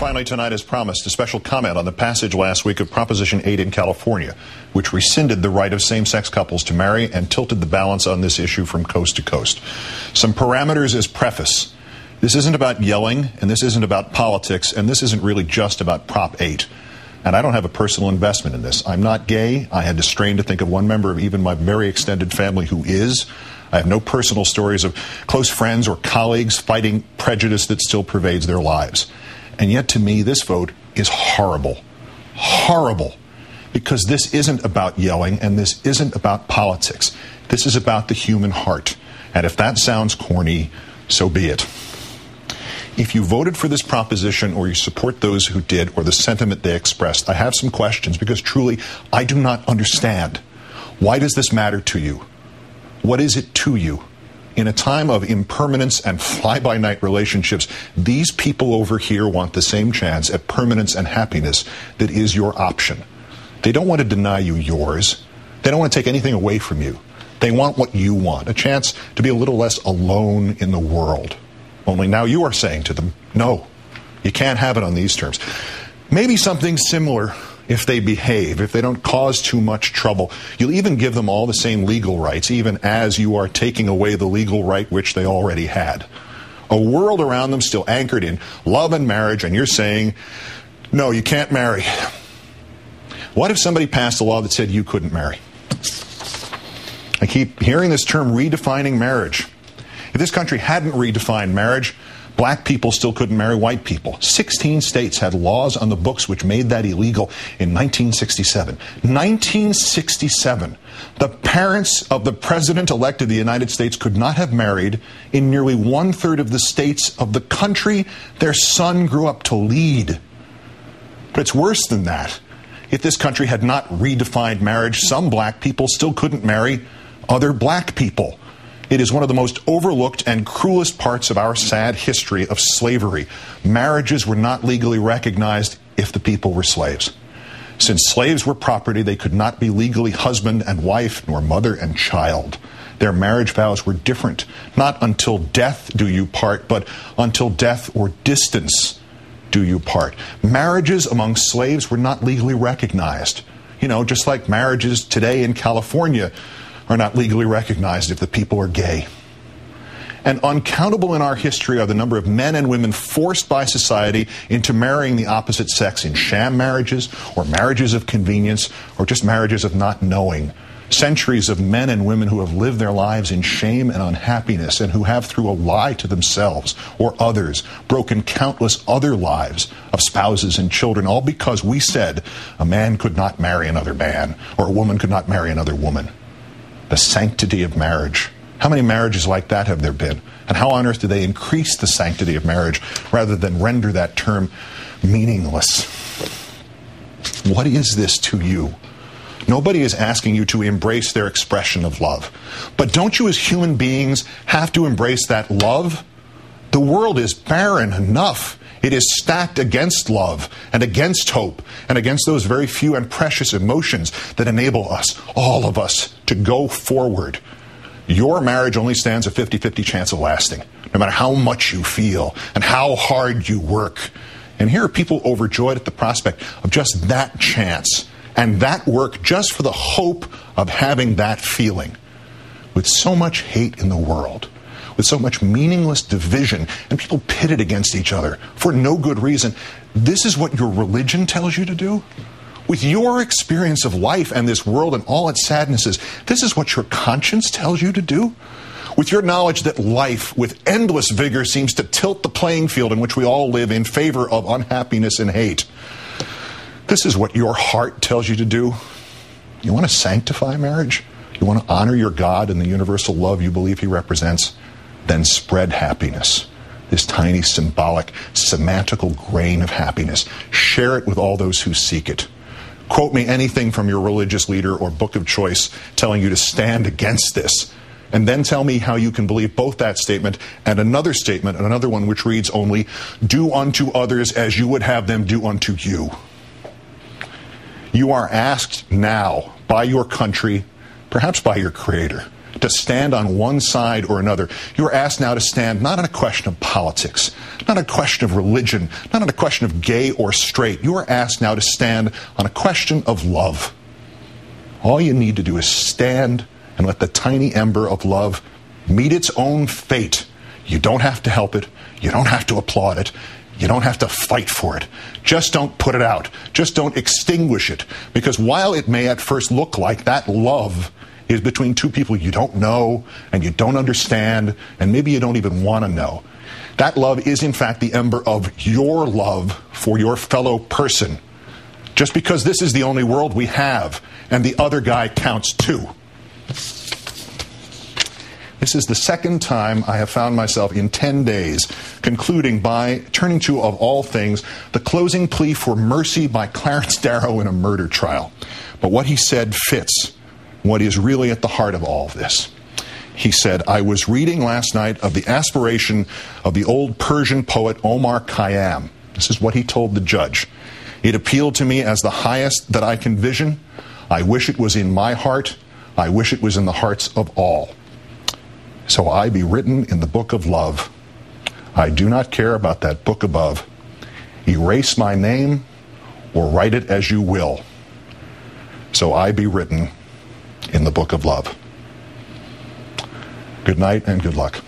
Finally tonight, as promised, a special comment on the passage last week of Proposition 8 in California, which rescinded the right of same-sex couples to marry and tilted the balance on this issue from coast to coast. Some parameters as preface. This isn't about yelling, and this isn't about politics, and this isn't really just about Prop 8. And I don't have a personal investment in this. I'm not gay. I had to strain to think of one member of even my very extended family who is. I have no personal stories of close friends or colleagues fighting prejudice that still pervades their lives. And yet, to me, this vote is horrible. Horrible. Because this isn't about yelling, and this isn't about politics. This is about the human heart. And if that sounds corny, so be it. If you voted for this proposition, or you support those who did, or the sentiment they expressed, I have some questions, because truly, I do not understand. Why does this matter to you? What is it to you? In a time of impermanence and fly-by-night relationships, these people over here want the same chance at permanence and happiness that is your option. They don't want to deny you yours. They don't want to take anything away from you. They want what you want, a chance to be a little less alone in the world. Only now you are saying to them, no, you can't have it on these terms. Maybe something similar if they behave, if they don't cause too much trouble. You'll even give them all the same legal rights, even as you are taking away the legal right which they already had. A world around them still anchored in love and marriage, and you're saying, no, you can't marry. What if somebody passed a law that said you couldn't marry? I keep hearing this term, redefining marriage. If this country hadn't redefined marriage, black people still couldn't marry white people. 16 states had laws on the books which made that illegal in 1967. 1967. The parents of the president-elect of the United States could not have married in nearly one-third of the states of the country their son grew up to lead. But it's worse than that. If this country had not redefined marriage, some black people still couldn't marry other black people. It is one of the most overlooked and cruelest parts of our sad history of slavery. Marriages were not legally recognized if the people were slaves. Since slaves were property, they could not be legally husband and wife, nor mother and child. Their marriage vows were different. Not until death do you part, but until death or distance do you part. Marriages among slaves were not legally recognized. You know, just like marriages today in California are not legally recognized if the people are gay. And uncountable in our history are the number of men and women forced by society into marrying the opposite sex in sham marriages, or marriages of convenience, or just marriages of not knowing. Centuries of men and women who have lived their lives in shame and unhappiness, and who have, through a lie to themselves or others, broken countless other lives of spouses and children, all because we said a man could not marry another man, or a woman could not marry another woman. The sanctity of marriage. How many marriages like that have there been? And how on earth do they increase the sanctity of marriage rather than render that term meaningless? What is this to you? Nobody is asking you to embrace their expression of love. But don't you as human beings have to embrace that love? The world is barren enough. It is stacked against love and against hope and against those very few and precious emotions that enable us, all of us, to go forward. Your marriage only stands a 50-50 chance of lasting, no matter how much you feel and how hard you work. And here are people overjoyed at the prospect of just that chance and that work just for the hope of having that feeling. With so much hate in the world, with so much meaningless division, and people pitted against each other for no good reason, this is what your religion tells you to do? With your experience of life and this world and all its sadnesses, this is what your conscience tells you to do? With your knowledge that life, with endless vigor, seems to tilt the playing field in which we all live in favor of unhappiness and hate, this is what your heart tells you to do? You want to sanctify marriage? You want to honor your God and the universal love you believe He represents? Then spread happiness. This tiny symbolic, semantical grain of happiness. Share it with all those who seek it. Quote me anything from your religious leader or book of choice telling you to stand against this. And then tell me how you can believe both that statement and another statement, and another one which reads only, do unto others as you would have them do unto you. You are asked now by your country, perhaps by your Creator, to stand on one side or another. You are asked now to stand not on a question of politics, not on a question of religion, not on a question of gay or straight. You are asked now to stand on a question of love. All you need to do is stand and let the tiny ember of love meet its own fate. You don't have to help it. You don't have to applaud it. You don't have to fight for it. Just don't put it out. Just don't extinguish it. Because while it may at first look like that love is between two people you don't know and you don't understand and maybe you don't even want to know, that love is in fact the ember of your love for your fellow person. Just because this is the only world we have and the other guy counts too. This is the second time I have found myself in 10 days concluding by turning to, of all things, the closing plea for mercy by Clarence Darrow in a murder trial. But what he said fits what is really at the heart of all of this. He said, I was reading last night of the aspiration of the old Persian poet Omar Khayyam. This is what he told the judge. It appealed to me as the highest that I can vision. I wish it was in my heart. I wish it was in the hearts of all. So I be written in the book of love. I do not care about that book above. Erase my name or write it as you will. So I be written in the book of love. Good night and good luck.